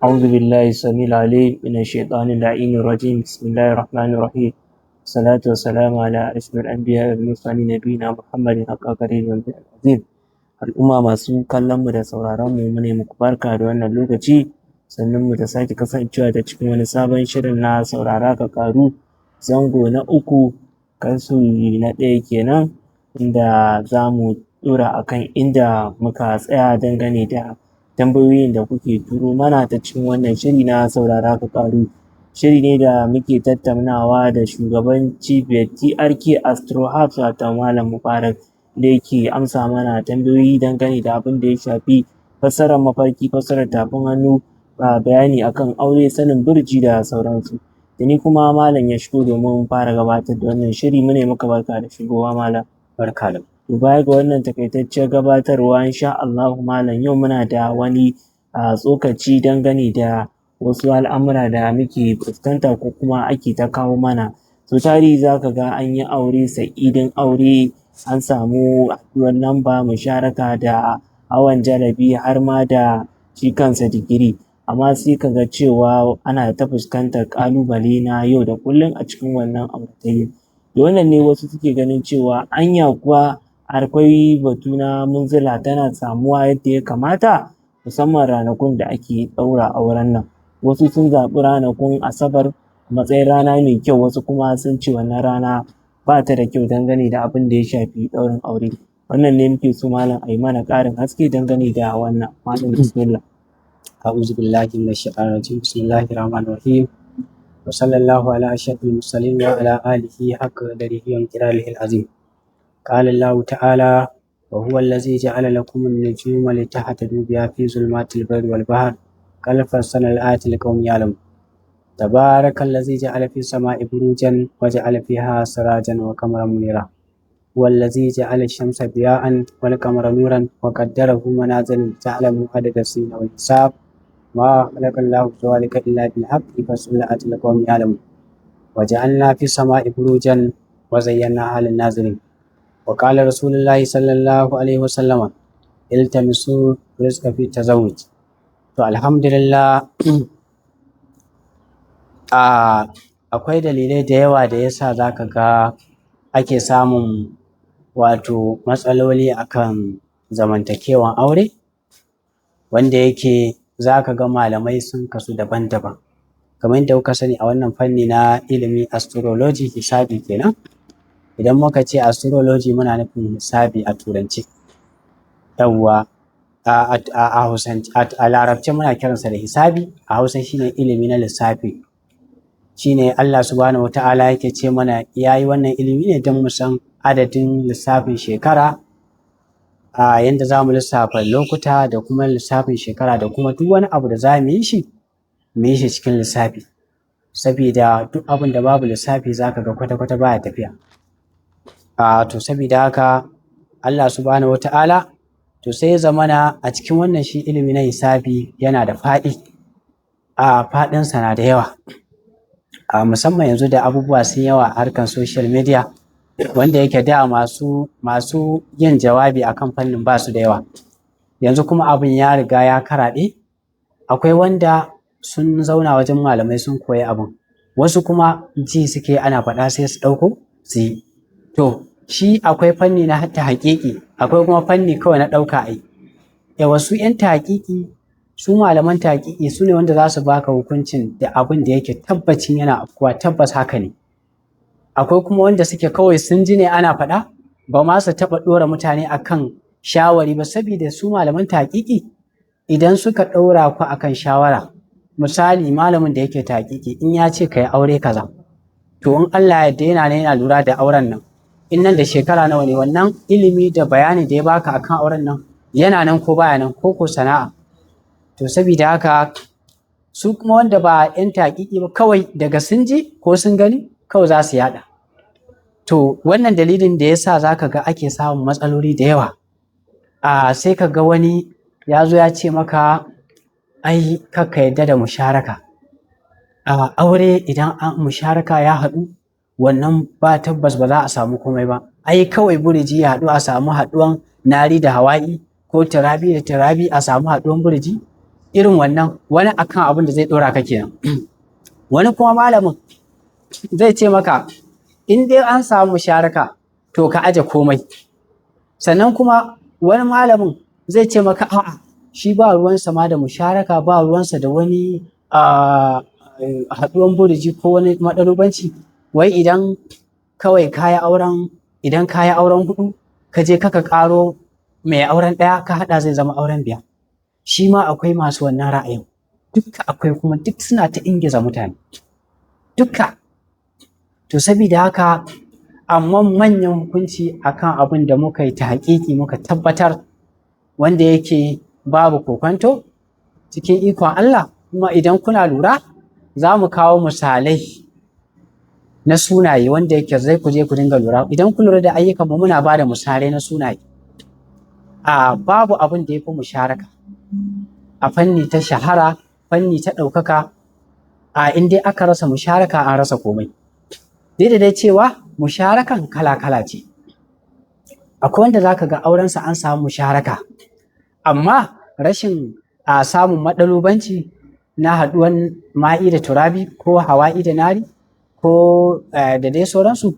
أعوذ بالله السميع العليم من الشيطان اللعين الرجيم بسم الله الرحمن الرحيم الصلاة والسلام على أشرف الأنبياء والمرسلين نبينا محمد حق قدره العظيم al'umma masu kallon mu da sauraron mu mune muku barka da wannan lokaci sannan mu da sake kasancewa da cikin wani sabon shirin na saurara ka ƙaru zango na uku kashi na ɗaya kenan inda za mu ɗora akan inda muka tsaya dangane da tambayoyin da kuke turo mana ta cikin wannan shiri na saurara ka ƙaru. Shiri ne da muke tattaunawa da shugaban cibiyar TRK Astro Herbs wato Malam Mubarak da yake amsa mana tambayoyi dangane da abin da ya shafi fassarar mafarki, fassarar tafin hannu, bayani akan aure, sanin burji da sauransu. Da ni kuma Malam ya shigo domin fara gabatar da wannan shiri mune maka barka da shigowa Malam. Barka da. To baya ga wannan takaitacciyar gabatarwa insha Allahu Malam yau muna da wani tsokaci dangane da wasu al'amura da muke fuskanta ko kuma ake ta kawo mana. So tari za ka ga an yi aure sa'idin aure an samu haɗuwar lamba, musharaka da hawan jarabi har ma da shi kansa digiri. Amma sai ka ga cewa ana ta fuskantar ƙalubale na yau da kullum a cikin wannan auratayya. Da wannan ne wasu suke ganin cewa anya kuwa akwai batu na munzila tana samuwa yadda ya kamata musamman ranakun da ake ɗaura auren nan. Wasu sun zaɓi ranakun Asabar a matsayin rana mai kyau, wasu kuma sun ce wannan rana ba ta da kyau dangane da abin da ya shafi ɗaurin aure. Wannan ne muke so Malam a yi mana ƙarin haske dangane da wannan. Malam bismillah. أعوذ بالله من الشيطان الرجيم بسم الله الرحمن الرحيم وصلى الله على أشرف المرسلين وعلى آله حق قدره وامتنانه العظيم. قال الله تعالى وهو الذي جعل لكم النجوم لتهتدوا بها في ظلمات البر والبحر قد فصلنا الآيات لقوم يعلمون. تبارك الذي جعل في السماء بروجا وجعل فيها سراجا وقمرا منيرا والذي جعل الشمس ضياء والقمر نورا وقدره منازل تعلموا عدد السنين والحساب ما خلق الله ذلك إلا بالحق فصل الآيات لقوم يعلمون. وجعلنا في السماء بروجا وزيناها للناظرين. وقال رسول الله صلى الله عليه وسلم التمسوا رزق في التزوج. alhamdulillah akwai dalilai da yawa da yasa zaka ga ake samun wato matsaloli akan zamantakewan aure wanda yake zaka ga malamai sun kasu daban-daban kamar yadda kuka sani a wannan fanni na ilimin astrology hisabi kenan. Idan muka ce astrology muna nufin hisabi a turanci yawwa a larabci muna kiransa da hisabi, a hausa shine ilimi na lissafi. Shine Allah subhanahu wata'ala yake ce mana yayi wannan ilimi ne don mu san adadin lissafin shekara, yanda za mu lissafa lokuta da kuma lissafin shekara da kuma duk wani abu da za mu yi shi cikin lissafi, saboda duk abin da babu lissafi zaka ga kwata-kwata baya tafiya. To saboda haka Allah subhanahu wata'ala to sai zamana a cikin wannan shi ilimi na hisabi yana da faɗi, faɗinsa na da yawa, musamman yanzu da abubuwa sun yawa a harkar social media wanda yake da masu yin jawabi akan fannin ba su da yawa. Yanzu kuma abin ya riga ya karaɗe, akwai wanda sun zauna wajen malamai sun koyi abin, wasu kuma ji suke ana faɗa sai su ɗauko su yi. To shi akwai fanni na ta haƙiƙi, akwai kuma fanni kawai na ɗauka ai. Wasu 'yan ta haƙiƙi su malaman ta haƙiƙi su ne wanda za su baka hukuncin da abin da yake tabbacin yana afkuwa tabbas haka ne. Akwai kuma wanda suke kawai sun ji ne ana faɗa ba ma su taɓa ɗora mutane akan shawari ba, saboda su malaman ta haƙiƙi idan suka ɗora ku akan shawara, misali malamin da yake ta haƙiƙi in ya ce ka yi aure kaza to in Allah ya yarda yana lura da auren nan in nan da shekara nawa ne wannan ilimi da bayani da ya baka akan auren nan yana nan ko baya nan ko sana'a. To saboda haka su kuma wanda ba 'yan taƙiƙi ba kawai daga sun ji ko sun gani kawai za su yaɗa. To wannan dalilin da yasa zaka ga ake samun matsaloli da yawa. Sai ka ga wani ya zo ya ce maka ai kakka yadda da musharaka. Aure idan an musharaka ya haɗu wannan ba tabbas ba za a samu komai ba. Ai kawai buriji ya haɗu a samu haɗuwan nari da hawa'i ko turabi da turabi a samu haɗuwan buriji. irin wannan wani akan abin da zai ɗora ka kenan. Wani kuma malamin zai ce maka in dai an samu musharaka to ka aje komai. Sannan kuma wani malamin zai ce maka a'a shi ba ruwansa ma da musharaka, ba ruwansa da wani haɗuwan burji ko wani maɗalubanci. Wai idan kawai idan kayi auren hudu ka je kaka ƙaro mai auren ɗaya ka haɗa zai zama auren biyar. Shi ma akwai masu wannan ra'ayin, dukka akwai, kuma duk suna ta ingiza mutane dukka. To sabida haka amma manyan hukunci akan abin da muka yi ta haƙiƙi muka tabbatar wanda yake babu kokwanto cikin ikon Allah. Kuma idan kuna lura za mu kawo misalai na sunaye wanda yake zai ku je ku dinga lura. Idan ku lura da ayyukan mu muna ba da misalai na sunaye. Babu abin da ya fi musharaka a fanni ta shahara, fanni ta ɗaukaka. In dai aka rasa musharaka an rasa komai. Dai cewa musharakan kala-kala ce. Akwai wanda za ka ga aurensa an samu musharaka, amma rashin samun maɗalubanci na haɗuwan ma'i da turabi ko hawa'i da nari ko da dai sauransu,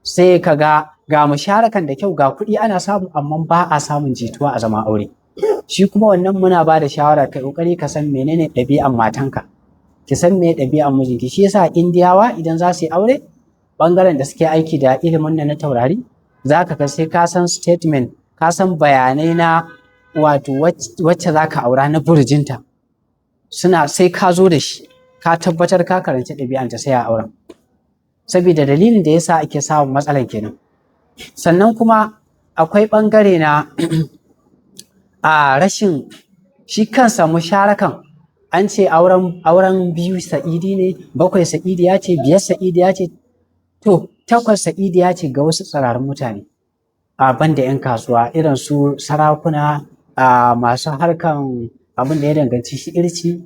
sai ka ga musharakan da kyau, ga kuɗi ana samu, amma ba a samun jituwa a zama aure. Shi kuma wannan muna ba da shawara kai ƙoƙari ka san menene ɗabi'an matanka, ki san me ɗabi'an mijinki. Shi yasa Indiyawa idan za su yi aure, ɓangaren da suke aiki da ilimin na taurari, za ka sai ka san statement, ka san bayanai na wato wacce za ka aura na burjinta, sai ka zo da shi ka tabbatar ka karanci ɗabi'anta sai a auren. Saboda dalilin da yasa ake samun matsalan kenan. Sannan kuma akwai ɓangare na rashin shi kansa musharakan. An ce auren biyu sa'idi ne, 7 sa'idiya ce, 5 sa'idiya ce, to 8 sa'idiya ce ga wasu tsirarin mutane. Banda 'yan kasuwa irin su sarakuna, masu harkan abin da ya danganci shi'irci,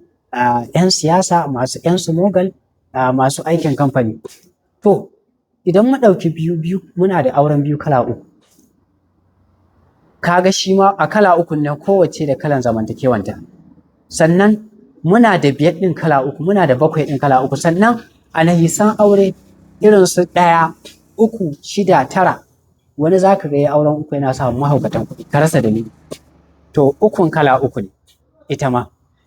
'yan siyasa, masu 'yan sumogal, masu aikin kamfani. To idan mu ɗauki biyu muna da auren biyu kala uku. Kaga shi ma a kala uku ne kowace da kalan zamantakewanta. Sannan muna da 5 ɗin kala uku, muna da 7 ɗin kala uku. Sannan a nahisan aure irin su 1, 3, 6, 9, wani za ka ga ya auren uku yana samun mahaukatan kuɗi ka rasa dalili. To ukun kala uku ne ita ma.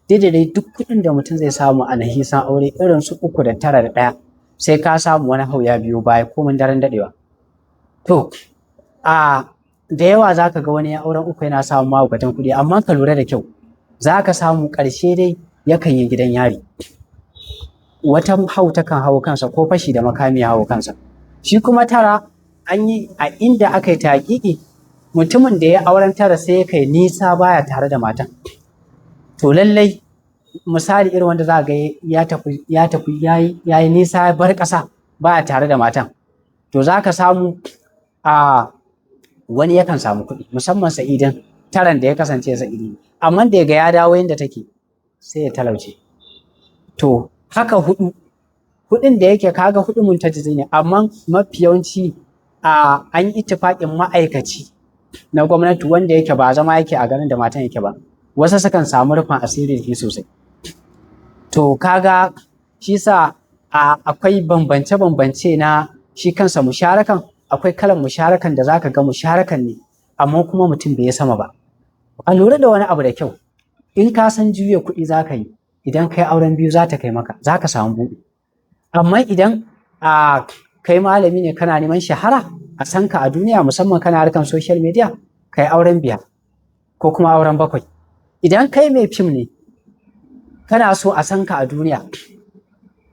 Dai duk kuɗin da mutum zai samu a nahisan aure irin su 3 da 9 da 1, sai ka samu wani hau ya biyo baya komin daren daɗewa. To da yawa za ka ga wani ya auren uku yana samun mahaukatan kuɗi, amma ka lura da kyau za ka samu ƙarshe dai yakan yi gidan yari. Wata hau takan hau kansa ko fashi da makami ya hau kansa. Shi kuma 9 an yi a inda aka yi taƙiƙi, mutumin da ya auren 9 sai ya kai nisa baya tare da matan. To lallai misali irin wanda za ga ya tafi ya yi nisa ya bar ƙasa baya tare da matan, to za ka samu wani yakan samu kuɗi, musamman sa'idin 9 da ya kasance sa'idi, amma da ga ya dawo yadda take sai ya talauce. To haka 4 da yake kaga 4 muntajizi ne, amma mafi yawanci an yi ittifaƙin ma'aikaci na gwamnati wanda yake ba zama yake a garin da matan yake ba, wasu sukan samu rufin asiri da shi sosai. To kaga shi sa akwai bambance-bambance na shi kansa musharakan. Akwai kalan musharakan da zaka ga musharakan ne amma kuma mutum bai sama ba. A lura da wani abu da kyau, in ka san juya kuɗi za ka yi, idan kai auren biyu za ta kai maka, za ka samu buɗi. Amma idan kai malami ne kana neman shahara a san ka a duniya, musamman kana harkan social media, kai auren 5 ko kuma auren 7. Idan kai mai fim ne kana so a san ka a duniya,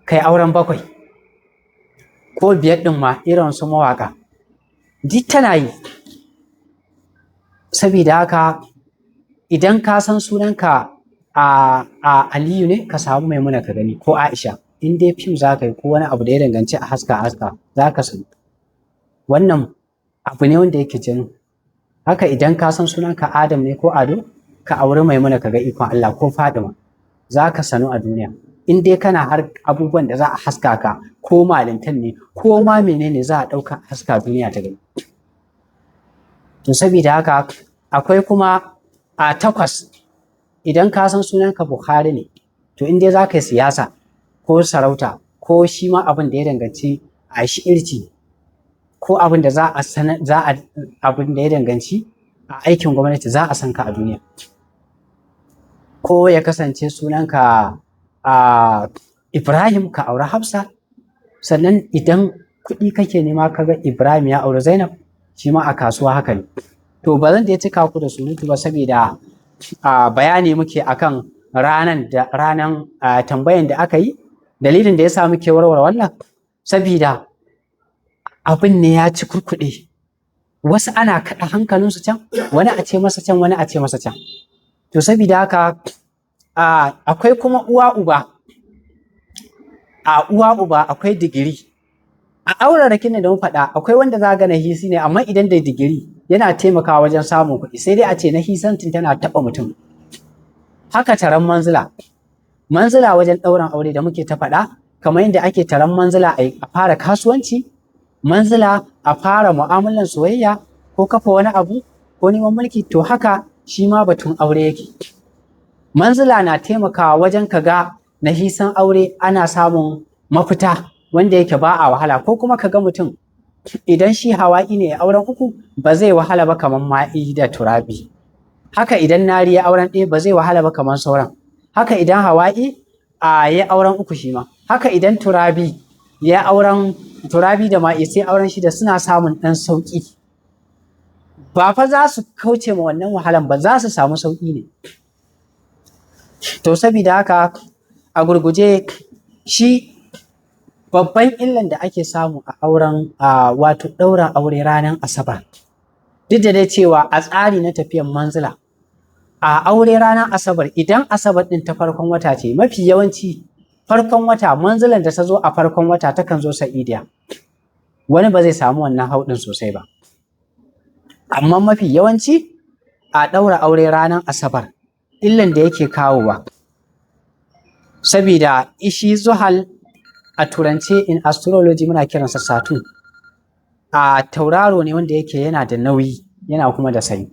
kai auren 7 ko 5 ɗin ma irin su mawaƙa duk tana yi. Saboda haka idan ka san sunanka Aliyu ne, ka samu Maimuna ka gani ko Aisha. In dai fim za ka yi ko wani abu da ya danganci a haska za ka sani. Wannan abu ne wanda yake jin haka. Idan ka san sunanka Adam ne ko Ado, ka auri Maimuna ka ga ikon Allah ko Fadima, za ka sanu a duniya. In dai kana har abubuwan da za a haska ka ko malintan ne ko ma menene za a ɗauka haska duniya ta gani. To saboda haka akwai kuma 8 idan ka san sunanka Buhari ne, to in dai za ka yi siyasa ko sarauta ko shi ma abin da ya danganci a shirci ko abin da abin da ya danganci a aikin gwamnati za a san ka a duniya. Ko ya kasance sunanka Ibrahim ka aure Hafsa, sannan idan kuɗi kake nema ka ga Ibrahim ya aure Zainab, shi ma a kasuwa haka ne. To ba zan da ya cika ku da surutu ba saboda bayani muke akan ranan tambayan da aka yi. Dalilin da ya sa muke warware wannan saboda abin ne ya ci kurkuɗe, wasu ana kaɗa hankalinsu can, wani a ce masa can, wani a ce masa can. To saboda haka akwai kuma uwa uba akwai digiri a aurarakin da mu faɗa. Akwai wanda za ga nahisi ne, amma idan da digiri yana taimakawa wajen samun kuɗi, sai dai a ce nahisantin tana taɓa mutum. Haka taron manzila wajen ɗaurin aure da muke ta faɗa, kamar yadda ake taron manzila a fara kasuwanci, manzila a fara mu'amalar soyayya ko kafa wani abu ko neman mulki, to haka shi ma batun aure yake. Manzila na taimakawa wajen ka ga nahisan aure ana samun mafita wanda yake ba a wahala, ko kuma ka ga mutum idan shi hawa'i ne auren uku ba zai wahala ba kamar ma'i da turabi. Haka idan nari ya auren ɗaya ba zai wahala ba kamar sauran. Haka idan hawa'i ya auren uku shi ma. Haka idan turabi ya auren turabi da ma'i sai auren shida, suna samun ɗan sauƙi. Ba fa za su kauce ma wannan wahalan ba, za su samu sauƙi ne. To saboda haka a gurguje, shi babban illan da ake samu a auren wato ɗaurin aure ranar Asabar, duk da dai cewa a tsari na tafiyan manzila a aure ranar Asabar, idan Asabar ɗin ta farkon wata ce, mafi yawanci farkon wata manzilan da ta zo a farkon wata takan zo sa'idiya, wani ba zai samu wannan hauɗin sosai ba. Amma mafi yawanci a ɗaura aure ranar Asabar, illan da yake kawowa sabida ishi Zuhal a turance in astrology muna kiransa Saturn, a tauraro ne wanda yake yana da nauyi yana kuma da sanyi,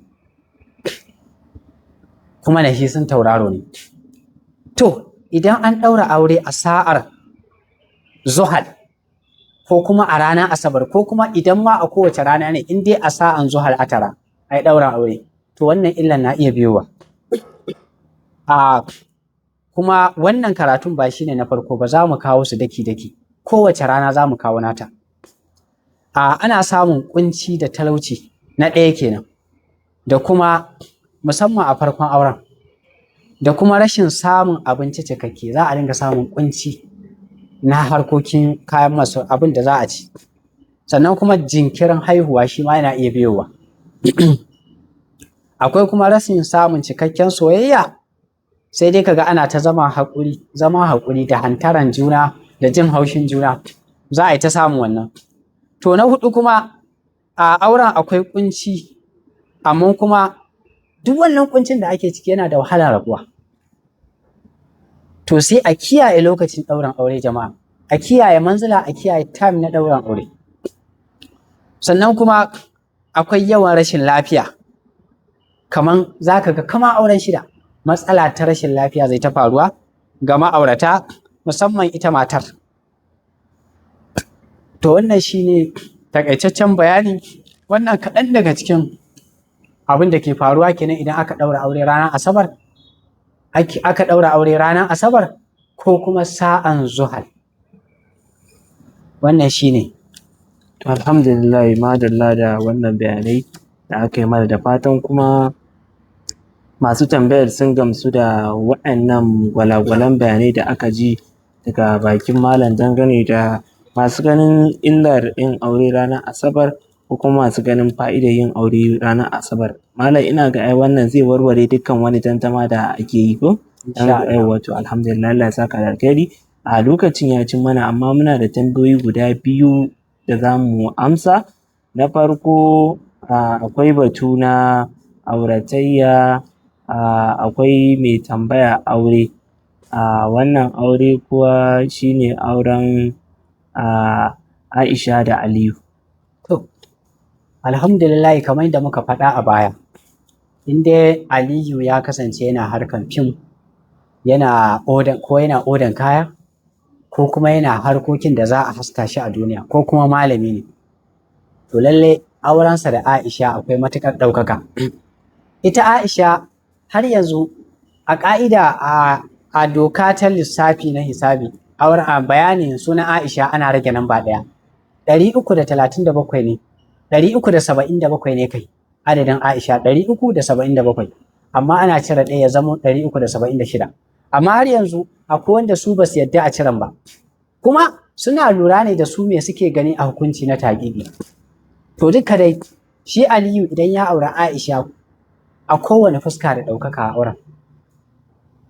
kuma da shi sun tauraro ne. To idan an ɗaura aure a sa'ar Zuhal ko kuma a ranar Asabar, ko kuma idan ma a kowace rana ne, in dai a sa'an Zuhal a tara ai ɗaura aure, to wannan illan na iya biyowa. Kuma wannan karatun ba shine na farko ba, za mu kawo su daki-daki, kowace rana za mu kawo nata. Ana samun kunci da talauci na ɗaya kenan, da kuma musamman a farkon auren, da kuma rashin samun abinci cikakke, za a dinga samun kunci na harkokin kayan masu abin da za a ci. Sannan kuma jinkirin haihuwa shi ma yana iya biyowa. Akwai kuma rashin samun cikakken soyayya, sai dai kaga ana ta zama haƙuri da hantaran juna da jin haushin juna, za a yi ta samun wannan. To na hudu kuma a auren akwai kunci, amma kuma duk wannan kuncin da ake ciki yana da wahalar rabuwa. To sai a kiyaye lokacin ɗaurin aure jama'a, a kiyaye manzila, a kiyaye time na ɗaurin aure. Sannan kuma akwai yawan rashin lafiya, kaman za ka ga kama auren shida, matsala ta rashin lafiya zai ta faruwa ga ma'aurata, musamman ita matar. To wannan shine takaitaccen bayani, wannan kaɗan daga cikin abin da ke faruwa kenan idan aka ɗaura aure ranar Asabar, aka ɗaura aure ranar Asabar ko kuma sa'an Zuhal. Wannan shine. Alhamdulillah, madalla da wannan bayanai da aka yi mana, da fatan kuma masu tambayar sun gamsu da waɗannan gwalagwalan bayanai da aka ji daga bakin malam dangane da masu ganin illar yin aure ranar Asabar ko kuma masu ganin fa'idar yin aure ranar Asabar. Malam ina ga wannan zai warware dukkan wani tantama da ake yi ko? Wato alhamdulillah, Allah ya saka da alkhairi. A lokacin ya cin mana, amma muna da tambayoyi guda biyu da za mu amsa. Na farko akwai batu na auratayya, akwai mai tambaya aure. Wannan aure kuwa shine auren Aisha da Aliyu. To, alhamdulillah, kamar yadda muka faɗa a baya, in dai Aliyu ya kasance yana harkan fim, yana odan kaya, ko kuma yana harkokin da za a haska shi a duniya, ko kuma malami ne, to lalle aurensa da Aisha akwai matuƙar ɗaukaka. Ita Aisha har yanzu a ƙa'ida a doka ta lissafi na hisabi, a bayanin sunan Aisha ana rage namba ɗaya. 337 ne, 377 ne kai, adadin Aisha 377, amma ana cire ɗaya ya zama 376. Amma har yanzu akwai wanda su ba su yadda a ciren ba, kuma suna lura ne da su me suke gani a hukunci na taƙiƙi. To duka dai shi Aliyu idan ya auri Aisha a kowane fuska da ɗaukaka a auren,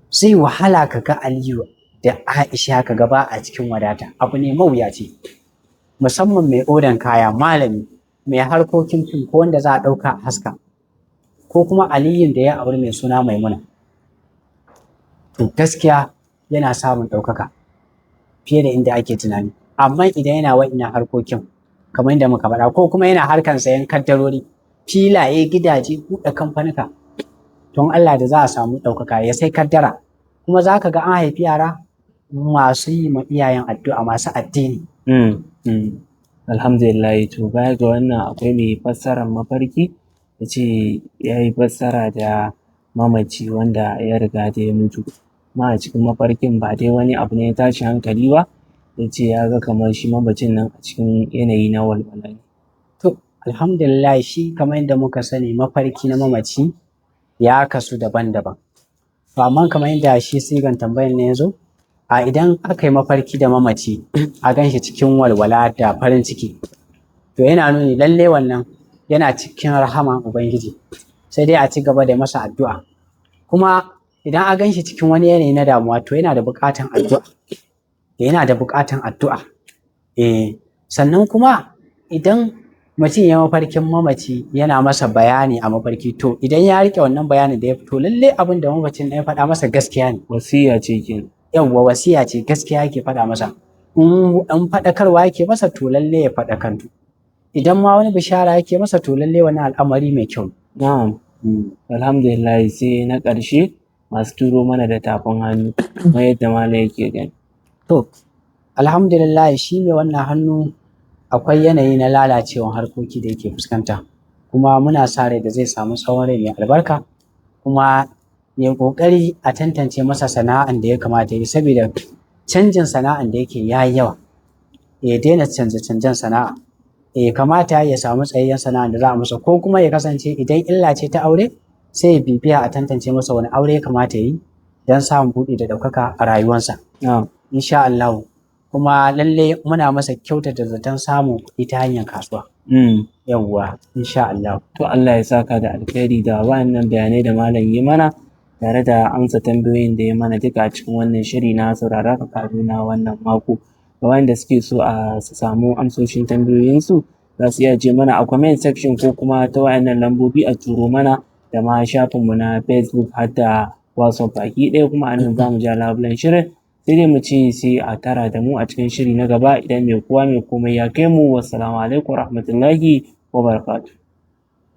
sai wahala ka ga Aliyu da Aisha ka gaba a cikin wadata, abu ne mawuyaci, musamman mai odan kaya, malami, mai harkokin fim, ko wanda za a ɗauka a haska, ko kuma Aliyun da ya auri mai suna Maimuna. To gaskiya yana samun ɗaukaka fiye da inda ake tunani. Amma idan yana wa'innan harkokin kamar yadda muka faɗa, ko kuma yana harkan sayan kaddarori, filaye, gidaje, buɗe kamfanika, don Allah da za a samu ɗaukaka ya sai kaddara. Kuma za ka ga an haifi yara masu yi ma iyayen addu'a, masu addini. Alhamdulillah. To baya ga wannan akwai mai fassarar mafarki, ya ce ya yi fassara da mamaci wanda ya riga da ya mutu, ma a cikin mafarkin ba dai wani abu ne ya tashi hankali ba, ya ce ya ga kamar shi mamacin nan a cikin yanayi na walwala ne. To alhamdulillah, shi kamar yadda muka sani mafarki na mamaci ya kasu daban-daban. To amma kamar yadda shi sigan tambayar ne ya zo, a idan aka yi mafarki da mamaci a gan shi cikin walwala da farin ciki, to yana nuni lalle wannan yana cikin rahaman Ubangiji, sai dai a ci gaba da masa addu'a. Kuma idan a gan shi cikin wani yanayi na damuwa, to yana da buƙatan addu'a, yana da buƙatan addu'a. Sannan kuma idan mutum ya mafarkin mamaci yana masa bayani a mafarki, to idan ya riƙe wannan bayanin da ya fito, lalle abin da mamacin ya faɗa masa gaskiya ne. Wasiya ce kenan. Yawwa, wasiya ce, gaskiya yake faɗa masa. In faɗakarwa yake masa, to lalle ya faɗakantu. Idan ma wani bishara yake masa, to lalle wani al'amari mai kyau. Na'am. Alhamdulillah. Sai na ƙarshe masu turo mana da tafin hannu, kuma yadda malam yake gani. To alhamdulillah, shi ne wannan hannu akwai yanayi na lalacewan harkoki da yake fuskanta, kuma muna sa rai da zai samu tsawon rai mai albarka, kuma ya ƙoƙari a tantance masa sana'an da ya kamata yi, saboda canjin sana'an da yake ya yi yawa. Ya daina canje-canjen sana'a, kamata ya samu tsayayyen sana'an da za a masa, ko kuma ya kasance idan illa ce ta aure, sai ya bibiya a tantance masa wani aure ya kamata ya yi don samun buɗi da ɗaukaka a rayuwarsa. Insha Allah. Kuma lalle muna masa kyautata zaton samun kuɗi ta hanyar kasuwa. Yawwa, insha Allah. To Allah ya saka da alkhairi da wa'annan bayanai da malam yi mana, tare da amsa tambayoyin da ya mana duka a cikin wannan shiri na saurara ka karu na wannan mako. Ga wanda suke so su samu amsoshin tambayoyinsu, za su iya je mana a comment section, ko kuma ta wa'annan lambobi a turo mana, da ma shafinmu na Facebook har da WhatsApp baki ɗaya. Kuma a nan za mu ja labulen shirin, sai dai mu ce sai a tara da mu a cikin shiri na gaba idan mai kowa mai komai ya kai mu. Wassalamu alaikum warahmatullahi wabarakatuh.